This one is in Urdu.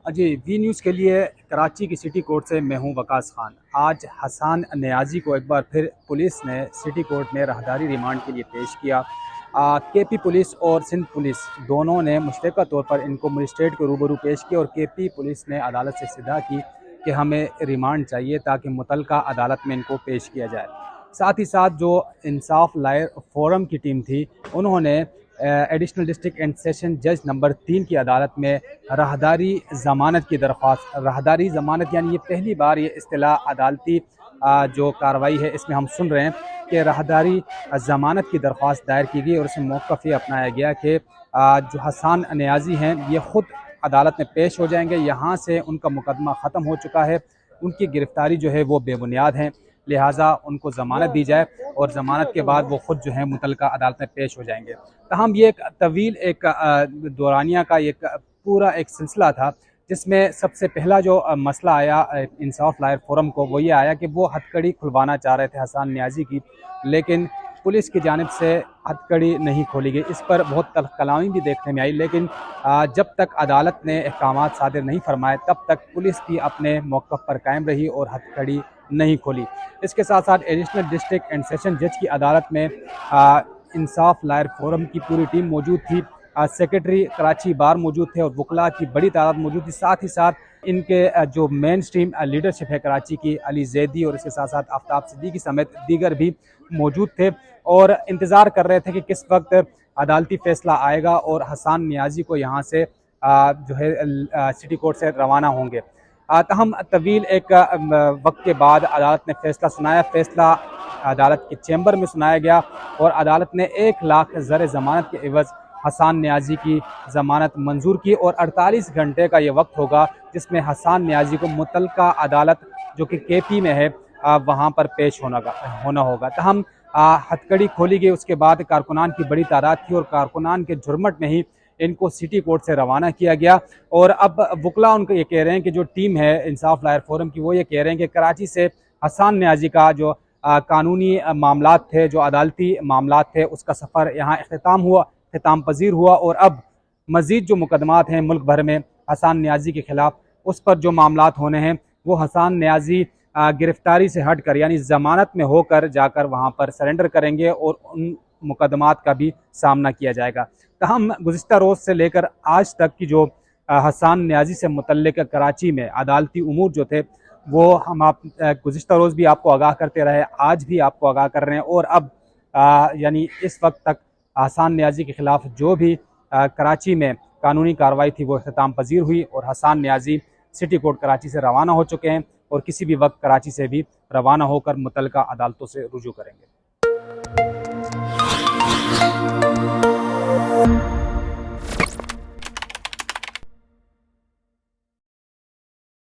جی وی نیوز کے لیے کراچی کی سٹی کورٹ سے میں ہوں وقاص خان۔ آج حسان نیازی کو ایک بار پھر پولیس نے سٹی کورٹ میں راہداری ریمانڈ کے لیے پیش کیا۔ کے پی پولیس اور سندھ پولیس دونوں نے مشترکہ طور پر ان کو مجسٹریٹ کے روبرو پیش کیا اور کے پی پولیس نے عدالت سے استدعا کی کہ ہمیں ریمانڈ چاہیے تاکہ متعلقہ عدالت میں ان کو پیش کیا جائے۔ ساتھ ہی ساتھ جو انصاف لائر فورم کی ٹیم تھی انہوں نے ایڈیشنل ڈسٹرکٹ اینڈ سیشن جج نمبر 3 کی عدالت میں راہداری ضمانت کی درخواست، راہداری ضمانت یعنی یہ پہلی بار یہ اصطلاح عدالتی جو کارروائی ہے اس میں ہم سن رہے ہیں کہ راہداری ضمانت کی درخواست دائر کی گئی اور اس میں موقف یہ اپنایا گیا کہ جو حسان نیازی ہیں یہ خود عدالت میں پیش ہو جائیں گے، یہاں سے ان کا مقدمہ ختم ہو چکا ہے، ان کی گرفتاری جو ہے وہ بے بنیاد ہیں، لہٰذا ان کو ضمانت دی جائے اور ضمانت کے بعد وہ خود جو ہے متعلقہ عدالت میں پیش ہو جائیں گے۔ تاہم یہ ایک طویل ایک دورانیہ کا ایک پورا ایک سلسلہ تھا جس میں سب سے پہلا جو مسئلہ آیا انصاف لائر فورم کو وہ یہ آیا کہ وہ ہتھ کڑی کھلوانا چاہ رہے تھے حسان نیازی کی، لیکن پولیس کی جانب سے ہتھ کڑی نہیں کھولی گئی۔ اس پر بہت تلخ کلامی بھی دیکھنے میں آئی، لیکن جب تک عدالت نے احکامات صادر نہیں فرمائے تب تک پولیس بھی اپنے موقف پر قائم رہی اور ہتھ کڑی نہیں کھولی۔ اس کے ساتھ ساتھ ایڈیشنل ڈسٹرکٹ اینڈ سیشن جج کی عدالت میں انصاف لائر فورم کی پوری ٹیم موجود تھی، سیکرٹری کراچی بار موجود تھے اور وکلاء کی بڑی تعداد موجود تھی، ساتھ ہی ساتھ ان کے جو مین سٹریم لیڈرشپ ہے کراچی کی، علی زیدی اور اس کے ساتھ ساتھ آفتاب صدیقی سمیت دیگر بھی موجود تھے اور انتظار کر رہے تھے کہ کس وقت عدالتی فیصلہ آئے گا اور حسان نیازی کو یہاں سے جو ہے سٹی کورٹ سے روانہ ہوں گے۔ تاہم طویل ایک وقت کے بعد عدالت نے فیصلہ سنایا، فیصلہ عدالت کے چیمبر میں سنایا گیا اور عدالت نے 1 لاکھ زر ضمانت کے عوض حسان نیازی کی ضمانت منظور کی اور 48 گھنٹے کا یہ وقت ہوگا جس میں حسان نیازی کو متعلقہ عدالت جو کہ کے پی میں ہے وہاں پر پیش ہونا ہوگا۔ تاہم ہتھ کڑی کھولی گئی، اس کے بعد کارکنان کی بڑی تعداد تھی اور کارکنان کے جھرمٹ میں ہی ان کو سٹی کورٹ سے روانہ کیا گیا اور اب وکلاء ان کو یہ کہہ رہے ہیں کہ جو ٹیم ہے انصاف لائر فورم کی وہ یہ کہہ رہے ہیں کہ کراچی سے حسان نیازی کا جو قانونی معاملات تھے، جو عدالتی معاملات تھے، اس کا سفر یہاں اختتام پذیر ہوا اور اب مزید جو مقدمات ہیں ملک بھر میں حسان نیازی کے خلاف اس پر جو معاملات ہونے ہیں وہ حسان نیازی گرفتاری سے ہٹ کر یعنی ضمانت میں ہو کر جا کر وہاں پر سرنڈر کریں گے اور ان مقدمات کا بھی سامنا کیا جائے گا۔ تاہم گزشتہ روز سے لے کر آج تک کی جو حسان نیازی سے متعلق کراچی میں عدالتی امور جو تھے وہ ہم گزشتہ روز بھی آپ کو آگاہ کرتے رہے، آج بھی آپ کو آگاہ کر رہے ہیں اور اب یعنی اس وقت تک حسان نیازی کے خلاف جو بھی کراچی میں قانونی کارروائی تھی وہ اختتام پذیر ہوئی اور حسان نیازی سٹی کورٹ کراچی سے روانہ ہو چکے ہیں اور کسی بھی وقت کراچی سے بھی روانہ ہو کر متعلقہ عدالتوں سے رجوع کریں گے۔